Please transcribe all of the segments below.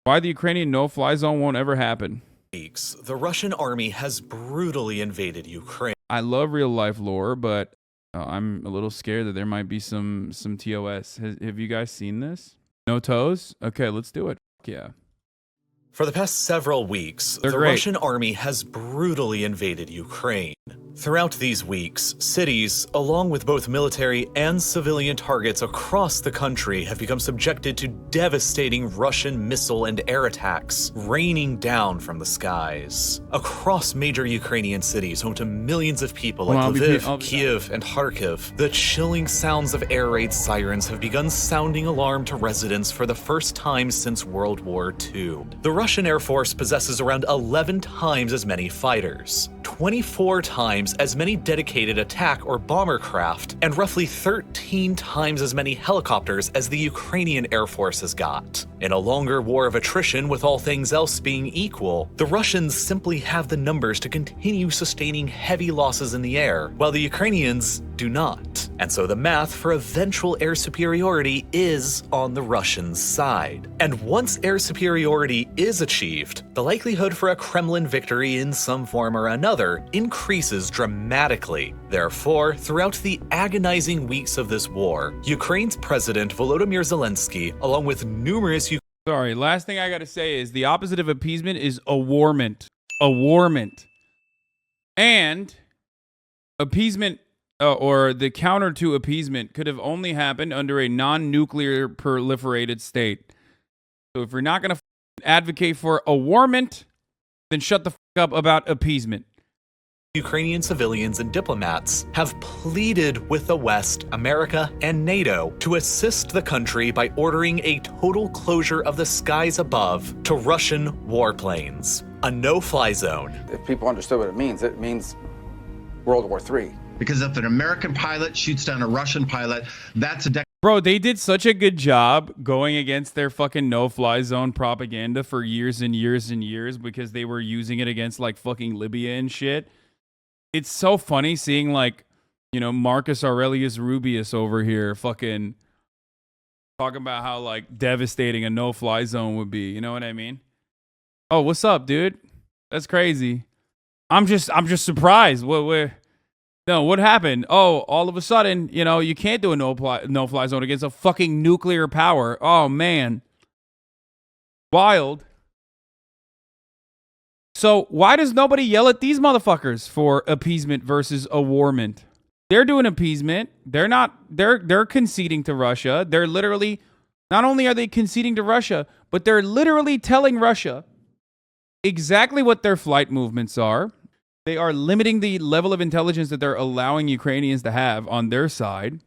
Why the Ukrainian no-fly zone won't ever happen. Weeks, the Russian army has brutally invaded Ukraine. I love real life lore, but I'm a little scared that there might be some TOS. Have you guys seen this? No toes? Okay, let's do it. Yeah. For the past several weeks, the Russian army has brutally invaded Ukraine. Throughout these weeks, cities, along with both military and civilian targets across the country, have become subjected to devastating Russian missile and air attacks raining down from the skies. Across major Ukrainian cities home to millions of people like Lviv, Kiev, and Kharkiv, the chilling sounds of air raid sirens have begun sounding alarm to residents for the first time since World War II. The Russian Air Force possesses around 11 times as many fighters, 24 times as many dedicated attack or bomber craft, and roughly 13 times as many helicopters as the Ukrainian Air Force has got. In a longer war of attrition, with all things else being equal, the Russians simply have the numbers to continue sustaining heavy losses in the air, while the Ukrainians do not. And so the math for eventual air superiority is on the Russian side. And once air superiority is achieved, the likelihood for a Kremlin victory in some form or another increases dramatically. Therefore, throughout the agonizing weeks of this war, Ukraine's President Volodymyr Zelensky, along with numerous Sorry, last thing I gotta say is the opposite of appeasement is awarment. Awarment. And appeasement, or the counter to appeasement, could have only happened under a non-nuclear proliferated state. So if you're not gonna advocate for awarment, then shut the fuck up about appeasement. Ukrainian civilians and diplomats have pleaded with the West, America, and NATO to assist the country by ordering a total closure of the skies above to Russian warplanes, a no-fly zone. If people understood what it means World War III. Because if an American pilot shoots down a Russian pilot, that's a Bro, they did such a good job going against their fucking no-fly zone propaganda for years and years and years because they were using it against like fucking Libya and shit. It's so funny seeing like, you know, Marcus Aurelius Rubius over here fucking talking about how like devastating a no-fly zone would be. You know what I mean? Oh, what's up, dude? That's crazy. I'm just surprised. What happened? Oh, all of a sudden, you know, you can't do a no-fly zone against a fucking nuclear power. Oh man. Wild. So why does nobody yell at these motherfuckers for appeasement versus awarment? They're doing appeasement. They're conceding to Russia. They're literally, not only are they conceding to Russia, but they're literally telling Russia exactly what their flight movements are. They are limiting the level of intelligence that they're allowing Ukrainians to have on their side.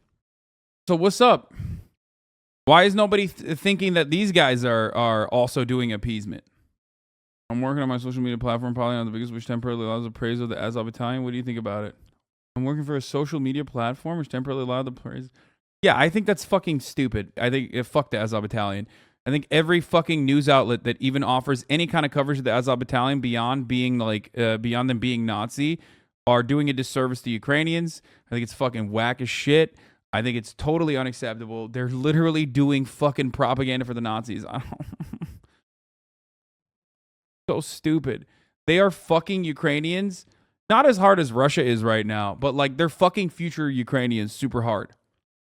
So what's up? Why is nobody thinking that these guys are also doing appeasement? I'm working on my social media platform, probably on the biggest, which temporarily allows the praise of the Azov Battalion. What do you think about it? I'm working for a social media platform, which temporarily allows the praise. Yeah, I think that's fucking stupid. I think, fuck the Azov Battalion. I think every fucking news outlet that even offers any kind of coverage of the Azov Battalion beyond being like, beyond them being Nazi, are doing a disservice to Ukrainians. I think it's fucking whack as shit. I think it's totally unacceptable. They're literally doing fucking propaganda for the Nazis. So stupid. They are fucking Ukrainians. Not as hard as Russia is right now, but like they're fucking future Ukrainians super hard.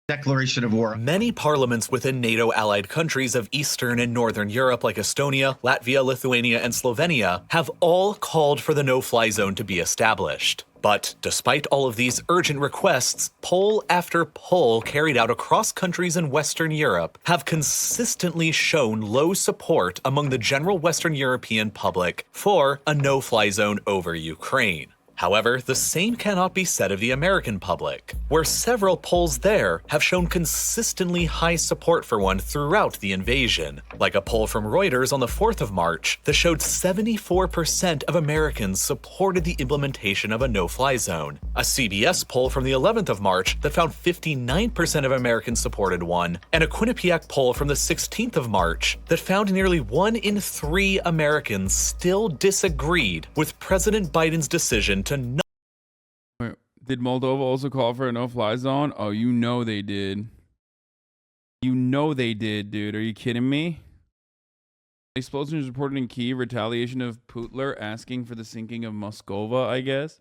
Declaration of war. Many parliaments within NATO allied countries of Eastern and Northern Europe like Estonia, Latvia, Lithuania, and Slovenia have all called for the no-fly zone to be established. But despite all of these urgent requests, poll after poll carried out across countries in Western Europe have consistently shown low support among the general Western European public for a no-fly zone over Ukraine. However, the same cannot be said of the American public, where several polls there have shown consistently high support for one throughout the invasion. Like a poll from Reuters on the 4th of March that showed 74% of Americans supported the implementation of a no-fly zone. A CBS poll from the 11th of March that found 59% of Americans supported one, and a Quinnipiac poll from the 16th of March that found nearly 1 in 3 Americans still disagreed with President Biden's decision to not. Wait, did Moldova also call for a no-fly zone? Oh, you know they did. You know they did, dude. Are you kidding me? Explosions reported in Kyiv, retaliation of Putler asking for the sinking of Moskova, I guess.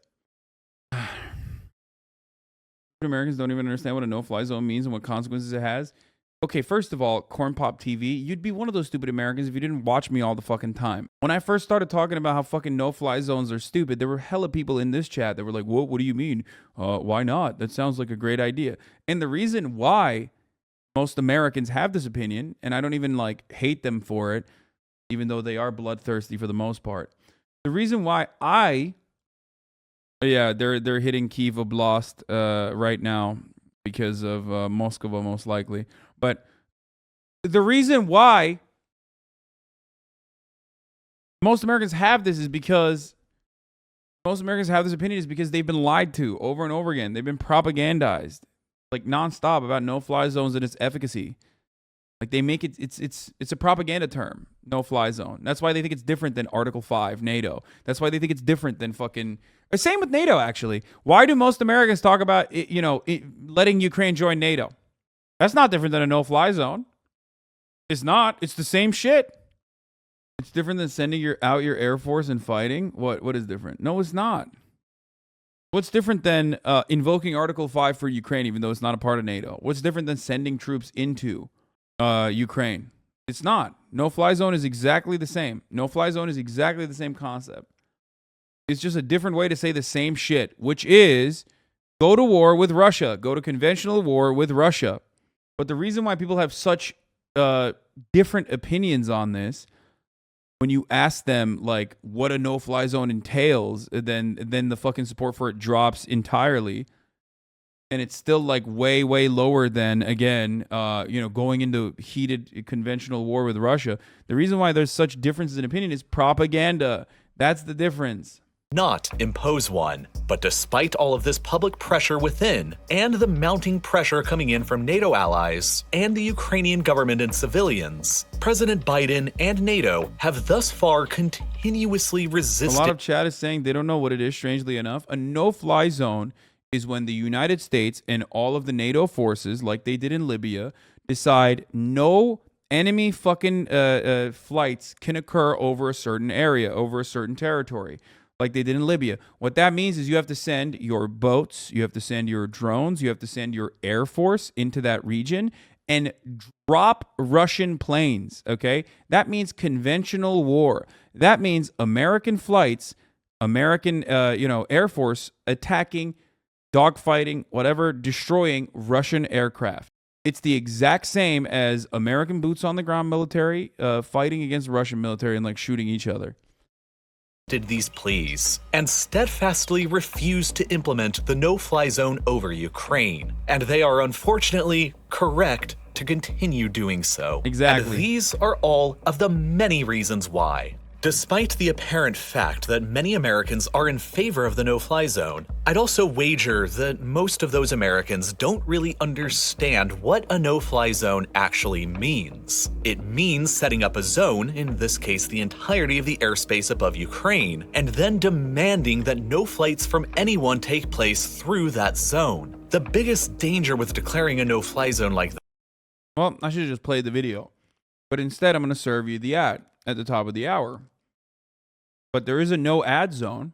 Americans don't even understand what a no-fly zone means and what consequences it has. Okay, first of all, Corn Pop TV, you'd be one of those stupid Americans if you didn't watch me all the fucking time. When I first started talking about how fucking no-fly zones are stupid, there were hella people in this chat that were like, what do you mean? Why not? That sounds like a great idea. And the reason why most Americans have this opinion, and I don't even like hate them for it, even though they are bloodthirsty for the most part. The reason why they're hitting Kyiv Oblast right now because of Moskova, most likely. But the reason why most Americans have this is because most Americans have this opinion is because they've been lied to over and over again. They've been propagandized like nonstop about no-fly zones and its efficacy. Like they make it's a propaganda term, no-fly zone. That's why they think it's different than Article 5, NATO. That's why they think it's different than fucking... Same with NATO, actually. Why do most Americans talk about, letting Ukraine join NATO? That's not different than a no-fly zone. It's not. It's the same shit. It's different than sending out your Air Force and fighting. What is different? No, it's not. What's different than invoking Article 5 for Ukraine, even though it's not a part of NATO? What's different than sending troops into Ukraine? It's not. No-fly zone is exactly the same. No-fly zone is exactly the same concept. It's just a different way to say the same shit, which is go to war with Russia. Go to conventional war with Russia. But the reason why people have such different opinions on this, when you ask them like what a no-fly zone entails, then the fucking support for it drops entirely. And it's still like way, way lower than, again, going into heated conventional war with Russia. The reason why there's such differences in opinion is propaganda. That's the difference. Not impose one. But despite all of this public pressure within, and the mounting pressure coming in from NATO allies, and the Ukrainian government and civilians, President Biden and NATO have thus far continuously resisted... A lot of chat is saying they don't know what it is, strangely enough. A no-fly zone is when the United States and all of the NATO forces, like they did in Libya, decide no enemy fucking flights can occur over a certain area, over a certain territory, like they did in Libya. What that means is you have to send your boats, you have to send your drones, you have to send your Air Force into that region and drop Russian planes, okay? That means conventional war. That means American flights, American, Air Force attacking, dogfighting, whatever, destroying Russian aircraft. It's the exact same as American boots on the ground military fighting against Russian military and like shooting each other. Did these pleas and steadfastly refused to implement the no-fly zone over Ukraine. And they are unfortunately correct to continue doing so. Exactly. And these are all of the many reasons why. Despite the apparent fact that many Americans are in favor of the no-fly zone, I'd also wager that most of those Americans don't really understand what a no-fly zone actually means. It means setting up a zone, in this case the entirety of the airspace above Ukraine, and then demanding that no flights from anyone take place through that zone. The biggest danger with declaring a no-fly zone like that... Well, I should have just played the video. But instead, I'm going to serve you the ad at the top of the hour. But there is a no ad zone.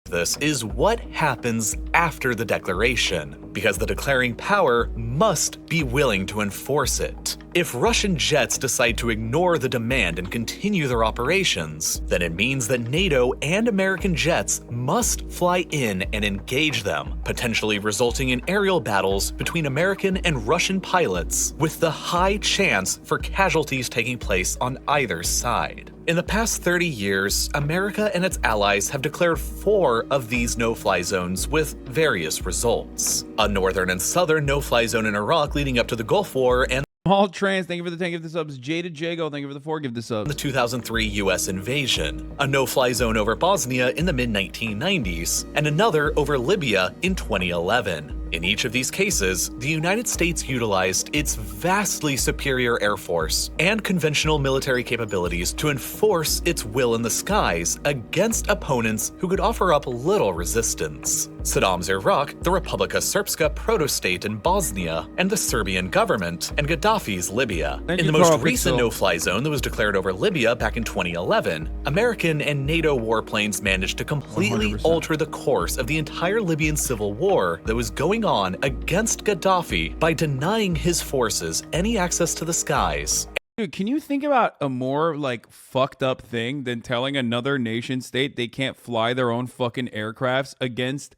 This is what happens after the declaration, because the declaring power must be willing to enforce it. If Russian jets decide to ignore the demand and continue their operations, then it means that NATO and American jets must fly in and engage them, potentially resulting in aerial battles between American and Russian pilots, with the high chance for casualties taking place on either side. In the past 30 years, America and its allies have declared 4 of these no-fly zones with various results. A northern and southern no-fly zone in Iraq leading up to the Gulf War, and All Trans, thank you for the 10 give the subs. Jaded Jago, thank you for the 4 give the subs. the 2003 US invasion, a no-fly zone over Bosnia in the mid-1990s, and another over Libya in 2011. In each of these cases, the United States utilized its vastly superior air force and conventional military capabilities to enforce its will in the skies against opponents who could offer up little resistance. Saddam's Iraq, the Republika Srpska proto-state in Bosnia, and the Serbian government, and Gaddafi's Libya. In the most recent no-fly zone that was declared over Libya back in 2011, American and NATO warplanes managed to completely 100%. alter the course of the entire Libyan civil war that was going on against Gaddafi by denying his forces any access to the skies. Dude, can you think about a more like fucked up thing than telling another nation state they can't fly their own fucking aircrafts against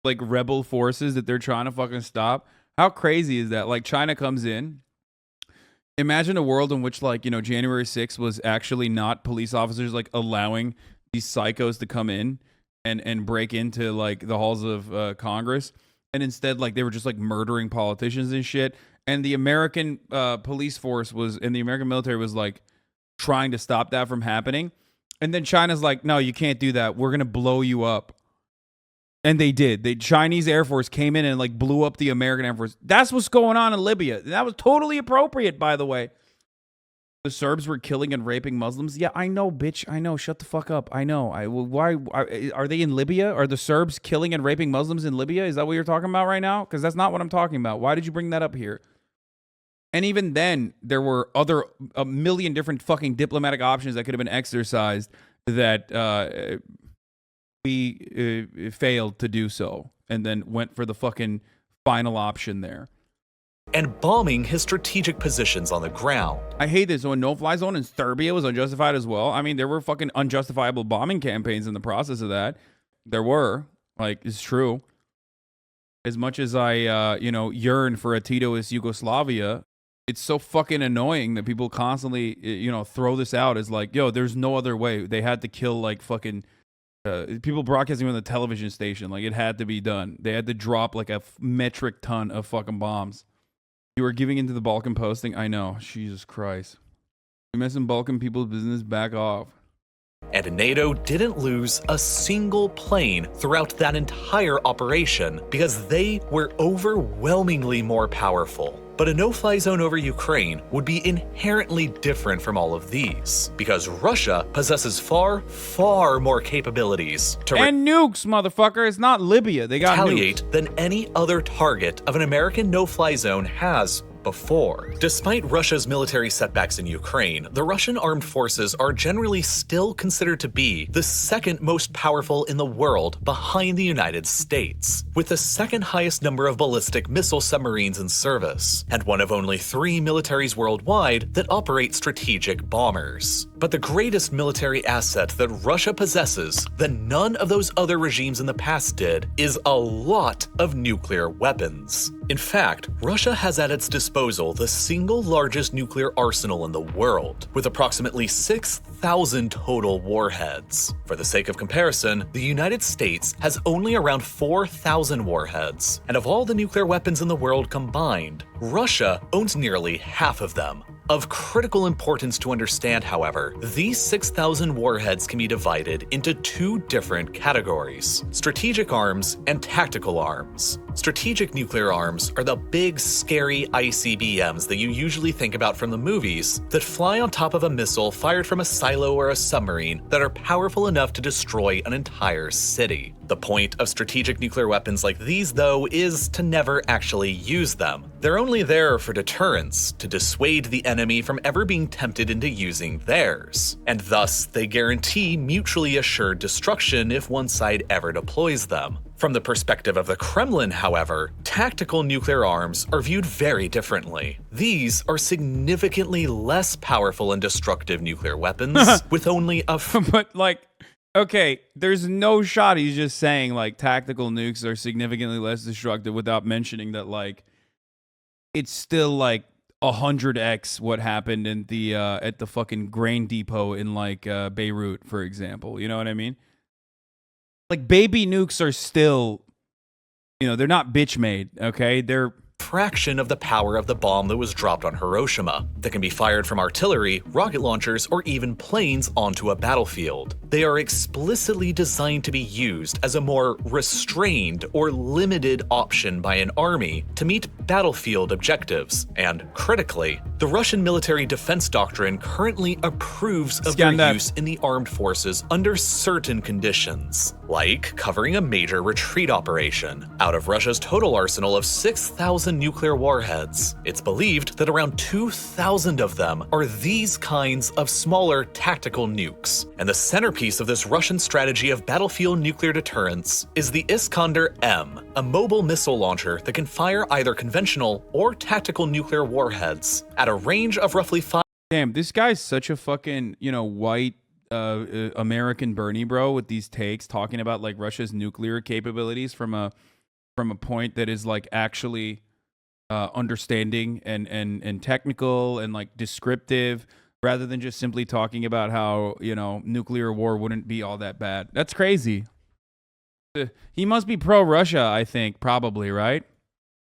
like rebel forces that they're trying to fucking stop? How crazy is that? Like China comes in. Imagine a world in which like, you know, January 6th was actually not police officers like allowing these psychos to come in and break into like the halls of Congress. And instead, like, they were just like murdering politicians and shit. And the American police force was, and the American military was like trying to stop that from happening. And then China's like, no, you can't do that. We're going to blow you up. And they did. The Chinese Air Force came in and like blew up the American Air Force. That's what's going on in Libya. That was totally appropriate, by the way. The Serbs were killing and raping Muslims. Yeah, I know, bitch. I know. Shut the fuck up. I know. Why are they in Libya? Are the Serbs killing and raping Muslims in Libya? Is that what you're talking about right now? Because that's not what I'm talking about. Why did you bring that up here? And even then, there were a million different fucking diplomatic options that could have been exercised that we failed to do so, and then went for the fucking final option there. And bombing his strategic positions on the ground. I hate this. So a no-fly zone in Serbia was unjustified as well. I mean, there were fucking unjustifiable bombing campaigns in the process of that. There were. Like, it's true. As much as I, yearn for a Titoist Yugoslavia, it's so fucking annoying that people constantly, throw this out as like, yo, there's no other way. They had to kill, like, fucking... people broadcasting on the television station. Like, it had to be done. They had to drop, like, a metric ton of fucking bombs. You are giving into the Balkan posting? I know. Jesus Christ. You're messing Balkan people's business, back off. And NATO didn't lose a single plane throughout that entire operation because they were overwhelmingly more powerful. But a no-fly zone over Ukraine would be inherently different from all of these because Russia possesses far, far more capabilities to and nukes, motherfucker. It's not Libya. They got retaliate nukes. Than any other target of an American no-fly zone has before. Despite Russia's military setbacks in Ukraine, the Russian armed forces are generally still considered to be the second most powerful in the world behind the United States, with the second highest number of ballistic missile submarines in service, and one of only 3 militaries worldwide that operate strategic bombers. But the greatest military asset that Russia possesses that none of those other regimes in the past did is a lot of nuclear weapons. In fact, Russia has at its disposal the single largest nuclear arsenal in the world, with approximately 6,000 total warheads. For the sake of comparison, the United States has only around 4,000 warheads, and of all the nuclear weapons in the world combined, Russia owns nearly half of them. Of critical importance to understand, however, these 6,000 warheads can be divided into 2 different categories: strategic arms and tactical arms. Strategic nuclear arms are the big, scary ICBMs that you usually think about from the movies that fly on top of a missile fired from a silo or a submarine that are powerful enough to destroy an entire city. The point of strategic nuclear weapons like these, though, is to never actually use them. They're only there for deterrence, to dissuade the enemy from ever being tempted into using theirs. And thus, they guarantee mutually assured destruction if one side ever deploys them. From the perspective of the Kremlin, however, tactical nuclear arms are viewed very differently. These are significantly less powerful and destructive nuclear weapons, with only a But, like, okay, there's no shot he's just saying, like, tactical nukes are significantly less destructive without mentioning that, like, it's still, like, 100x what happened in the at the fucking grain depot in, like, Beirut, for example. You know what I mean? Like, baby nukes are still, they're not bitch made, okay? They're fraction of the power of the bomb that was dropped on Hiroshima, that can be fired from artillery, rocket launchers, or even planes onto a battlefield. They are explicitly designed to be used as a more restrained or limited option by an army to meet battlefield objectives, and critically, the Russian military defense doctrine currently approves of their use in the armed forces under certain conditions, like covering a major retreat operation. Out of Russia's total arsenal of 6,000 nuclear warheads, it's believed that around 2,000 of them are these kinds of smaller tactical nukes. And the centerpiece of this Russian strategy of battlefield nuclear deterrence is the Iskander-M, a mobile missile launcher that can fire either conventional or tactical nuclear warheads at a range of roughly 5. Damn, this guy's such a fucking, white American Bernie bro with these takes talking about like Russia's nuclear capabilities from a point that is like actually understanding and technical and like descriptive, rather than just simply talking about how, nuclear war wouldn't be all that bad. That's crazy. He must be pro-Russia, I think, probably, right?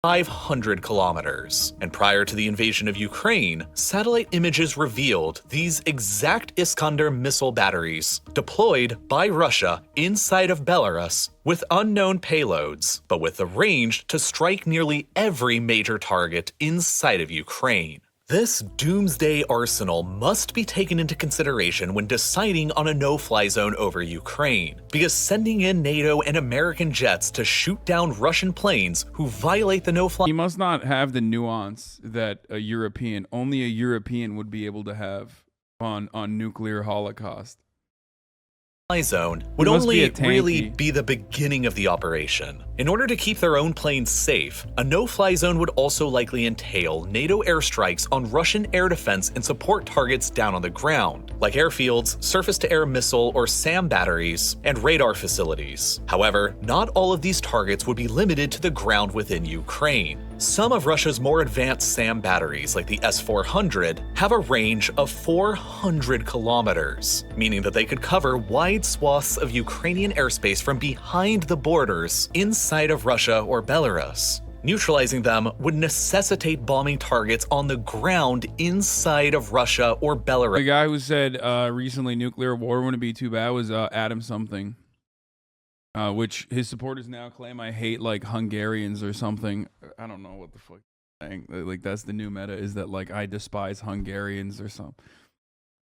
500 kilometers. And prior to the invasion of Ukraine, satellite images revealed these exact Iskander missile batteries deployed by Russia inside of Belarus with unknown payloads, but with the range to strike nearly every major target inside of Ukraine. This doomsday arsenal must be taken into consideration when deciding on a no-fly zone over Ukraine, because sending in NATO and American jets to shoot down Russian planes who violate the no-fly... He must not have the nuance that only a European would be able to have on nuclear holocaust. Zone would only really be the beginning of the operation. In order to keep their own planes safe, a no-fly zone would also likely entail NATO airstrikes on Russian air defense and support targets down on the ground, like airfields, surface-to-air missile or SAM batteries, and radar facilities. However, not all of these targets would be limited to the ground within Ukraine. Some of Russia's more advanced SAM batteries, like the S-400, have a range of 400 kilometers, meaning that they could cover wide swaths of Ukrainian airspace from behind the borders inside of Russia or Belarus. Neutralizing them would necessitate bombing targets on the ground inside of Russia or Belarus. The guy who said recently nuclear war wouldn't be too bad was Adam something. Which his supporters now claim I hate like Hungarians or something. I don't know what the fuck I'm saying. Like that's the new meta, is that like I despise Hungarians or some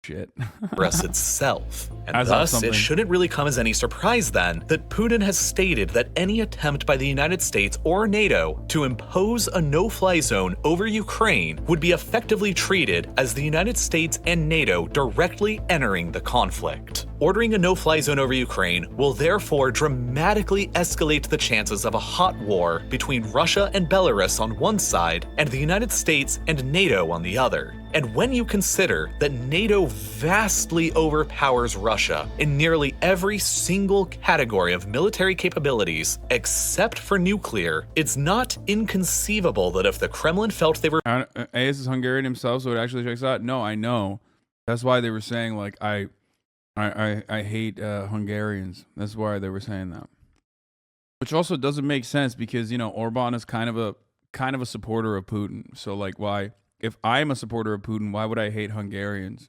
shit. Itself. And thus, it shouldn't really come as any surprise then that Putin has stated that any attempt by the United States or NATO to impose a no-fly zone over Ukraine would be effectively treated as the United States and NATO directly entering the conflict. Ordering a no-fly zone over Ukraine will therefore dramatically escalate the chances of a hot war between Russia and Belarus on one side and the United States and NATO on the other. And when you consider that NATO vastly overpowers Russia in nearly every single category of military capabilities except for nuclear, it's not inconceivable that if the Kremlin felt they were... This is Hungarian himself, so it actually checks out. No, I know. That's why they were saying like I hate Hungarians. That's why they were saying that. Which also doesn't make sense because, Orban is kind of a supporter of Putin. So like why, if I'm a supporter of Putin, why would I hate Hungarians?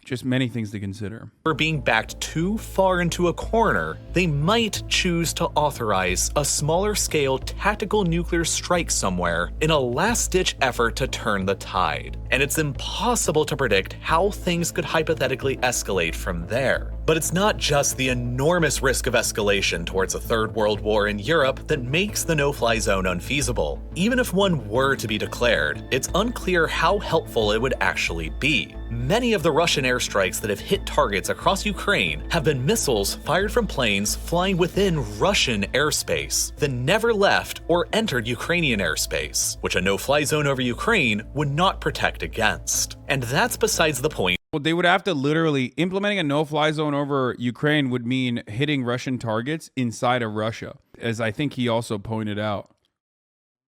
Just many things to consider. For being backed too far into a corner, they might choose to authorize a smaller scale tactical nuclear strike somewhere in a last-ditch effort to turn the tide. And it's impossible to predict how things could hypothetically escalate from there. But it's not just the enormous risk of escalation towards a third world war in Europe that makes the no-fly zone unfeasible. Even if one were to be declared, it's unclear how helpful it would actually be. Many of the Russian airstrikes that have hit targets across Ukraine have been missiles fired from planes flying within Russian airspace that never left or entered Ukrainian airspace, which a no-fly zone over Ukraine would not protect against. And that's besides the point. Well, they would have to literally, implementing a no-fly zone over Ukraine would mean hitting Russian targets inside of Russia, as I think he also pointed out.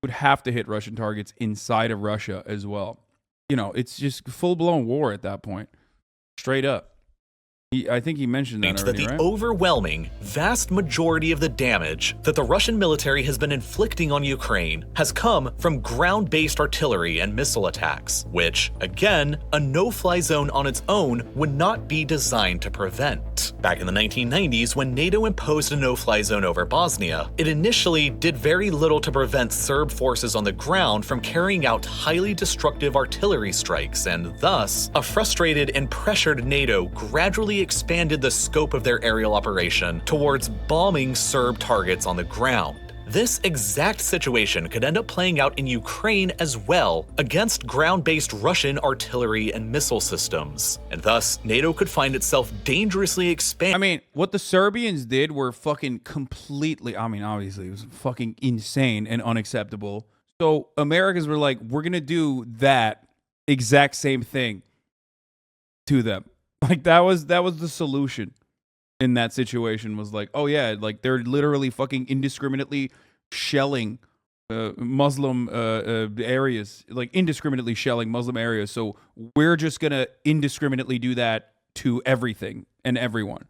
Would have to hit Russian targets inside of Russia as well. It's just full-blown war at that point. Straight up. I think he mentioned that already, that the right? overwhelming, vast majority of the damage that the Russian military has been inflicting on Ukraine has come from ground-based artillery and missile attacks, which, again, a no-fly zone on its own would not be designed to prevent. Back in the 1990s, when NATO imposed a no-fly zone over Bosnia, it initially did very little to prevent Serb forces on the ground from carrying out highly destructive artillery strikes, and thus, a frustrated and pressured NATO gradually expanded the scope of their aerial operation towards bombing Serb targets on the ground. This exact situation could end up playing out in Ukraine as well against ground-based Russian artillery and missile systems, and thus NATO could find itself dangerously expanding. I mean, what the Serbians did were fucking completely, I mean, obviously, it was fucking insane and unacceptable. So Americans were like, we're gonna do that exact same thing to them. Like that was the solution in that situation, was like, oh yeah, like they're literally fucking indiscriminately shelling Muslim areas, like indiscriminately shelling Muslim areas. So we're just gonna indiscriminately do that to everything and everyone.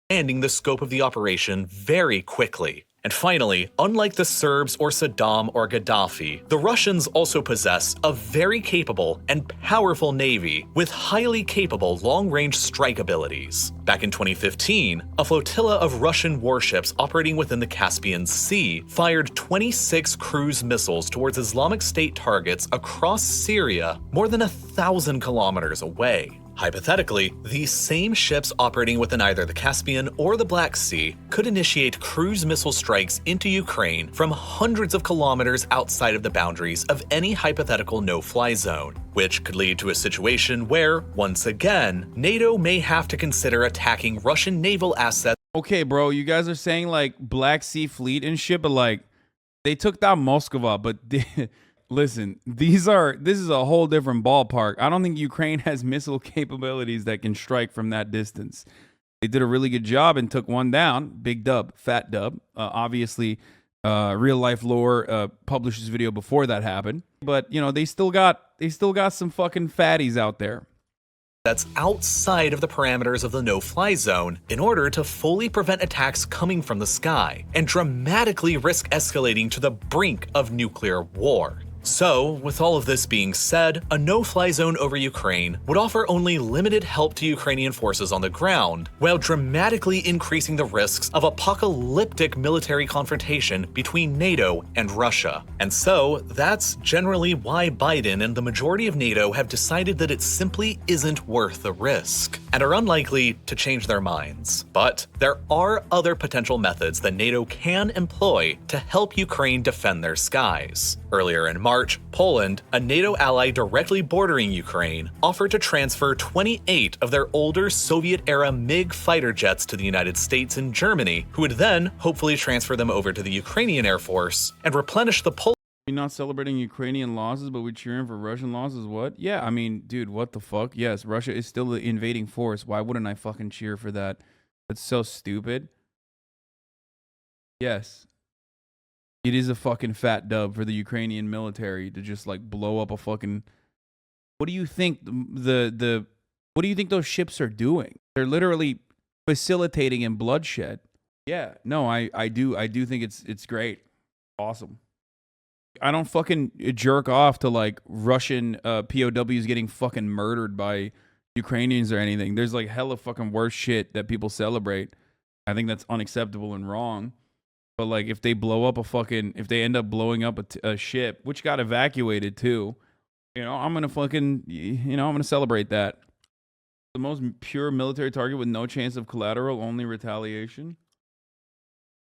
Expanding the scope of the operation very quickly. And finally, unlike the Serbs or Saddam or Gaddafi, the Russians also possess a very capable and powerful navy with highly capable long-range strike abilities. Back in 2015, a flotilla of Russian warships operating within the Caspian Sea fired 26 cruise missiles towards Islamic State targets across Syria, more than 1,000 kilometers away. Hypothetically, these same ships operating within either the Caspian or the Black Sea could initiate cruise missile strikes into Ukraine from hundreds of kilometers outside of the boundaries of any hypothetical no-fly zone, which could lead to a situation where, once again, NATO may have to consider attacking Russian naval assets. Okay, bro, you guys are saying like Black Sea Fleet and shit, but like they took down Moskva, but listen, this is a whole different ballpark. I don't think Ukraine has missile capabilities that can strike from that distance. They did a really good job and took one down. Big dub, fat dub. Obviously, real life lore published this video before that happened, but you know they still got some fucking fatties out there. That's outside of the parameters of the no-fly zone in order to fully prevent attacks coming from the sky and dramatically risk escalating to the brink of nuclear war. So, with all of this being said, a no-fly zone over Ukraine would offer only limited help to Ukrainian forces on the ground, while dramatically increasing the risks of apocalyptic military confrontation between NATO and Russia. And so, that's generally why Biden and the majority of NATO have decided that it simply isn't worth the risk, and are unlikely to change their minds. But there are other potential methods that NATO can employ to help Ukraine defend their skies. Earlier in March, Poland, a NATO ally directly bordering Ukraine, offered to transfer 28 of their older Soviet-era MiG fighter jets to the United States and Germany, who would then hopefully transfer them over to the Ukrainian Air Force and replenish the Polish. We're not celebrating Ukrainian losses, but we're cheering for Russian losses. What? Yeah, I mean, dude, what the fuck? Yes, Russia is still the invading force. Why wouldn't I fucking cheer for that? That's so stupid. Yes. It is a fucking fat dub for the Ukrainian military to just like blow up a fucking. What do you think what do you think those ships are doing? They're literally facilitating in bloodshed. Yeah, no, I do think it's great. Awesome. I don't fucking jerk off to like Russian POWs getting fucking murdered by Ukrainians or anything. There's like hella fucking worse shit that people celebrate. I think that's unacceptable and wrong. But like if they blow up if they end up blowing up a ship, which got evacuated too, you know, I'm gonna fucking, I'm gonna celebrate that. The most pure military target with no chance of collateral, only retaliation.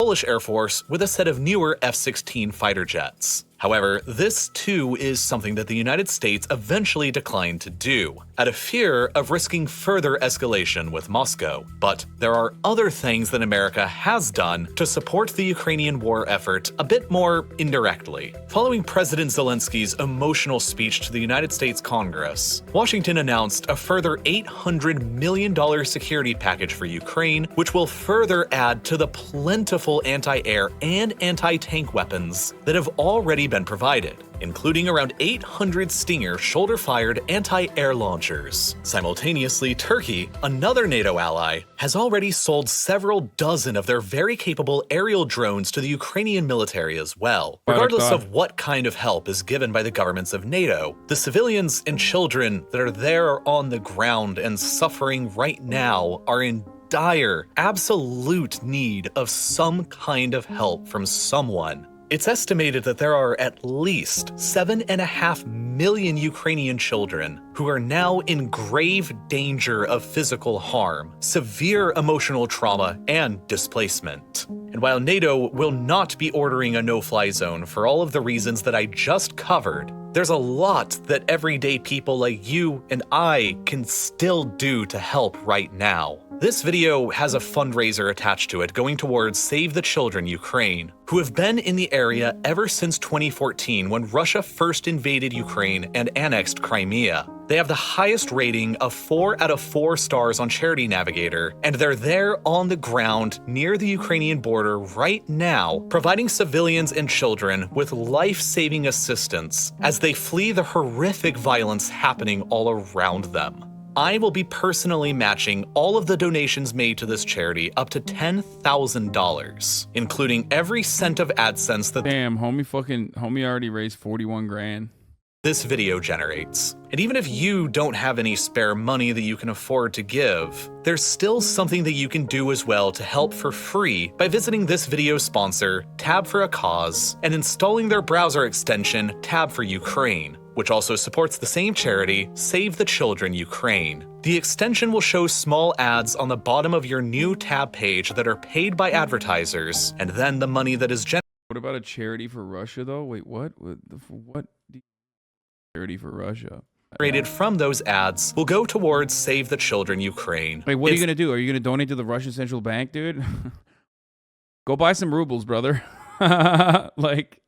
Polish Air Force with a set of newer F-16 fighter jets. However, this too is something that the United States eventually declined to do, out of fear of risking further escalation with Moscow. But there are other things that America has done to support the Ukrainian war effort a bit more indirectly. Following President Zelensky's emotional speech to the United States Congress, Washington announced a further $800 million security package for Ukraine, which will further add to the plentiful anti-air and anti-tank weapons that have already been provided, including around 800 Stinger shoulder-fired anti-air launchers. Simultaneously, Turkey, another NATO ally, has already sold several dozen of their very capable aerial drones to the Ukrainian military as well. Regardless of what kind of help is given by the governments of NATO, the civilians and children that are there on the ground and suffering right now are in dire, absolute need of some kind of help from someone. It's estimated that there are at least 7.5 million Ukrainian children who are now in grave danger of physical harm, severe emotional trauma, and displacement. And while NATO will not be ordering a no-fly zone for all of the reasons that I just covered, there's a lot that everyday people like you and I can still do to help right now. This video has a fundraiser attached to it going towards Save the Children Ukraine, who have been in the area ever since 2014 when Russia first invaded Ukraine and annexed Crimea. They have the highest rating of 4 out of 4 stars on Charity Navigator, and they're there on the ground near the Ukrainian border right now, providing civilians and children with life-saving assistance as they flee the horrific violence happening all around them. I will be personally matching all of the donations made to this charity up to $10,000, including every cent of AdSense that homie already raised 41 grand. This video generates. And even if you don't have any spare money that you can afford to give, there's still something that you can do as well to help for free by visiting this video's sponsor, Tab for a Cause, and installing their browser extension, Tab for Ukraine, which also supports the same charity, Save the Children Ukraine. The extension will show small ads on the bottom of your new tab page that are paid by advertisers, and then the money that is generated. What about a charity for Russia, though? Wait, what? What? Charity for Russia. Generated from ads ads will go towards Save the Children Ukraine. Wait, what are you going to do? Are you going to donate to the Russian Central Bank, dude? Go buy some rubles, brother. Like...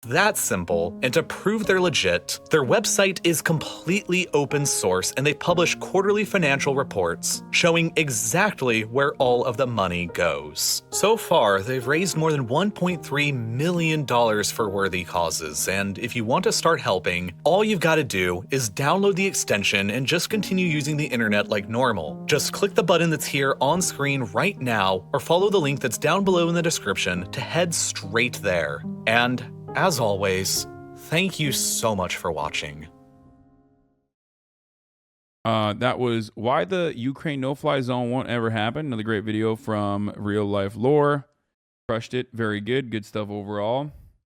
That simple, and to prove they're legit, their website is completely open source and they publish quarterly financial reports showing exactly where all of the money goes. So far, they've raised more than $1.3 million for worthy causes, and if you want to start helping, all you've got to do is download the extension and just continue using the internet like normal. Just click the button that's here on screen right now, or follow the link that's down below in the description to head straight there. And as always, thank you so much for watching. That was why the Ukraine no-fly zone won't ever happen. Another great video from Real Life Lore. Crushed it. Very good. Good stuff overall.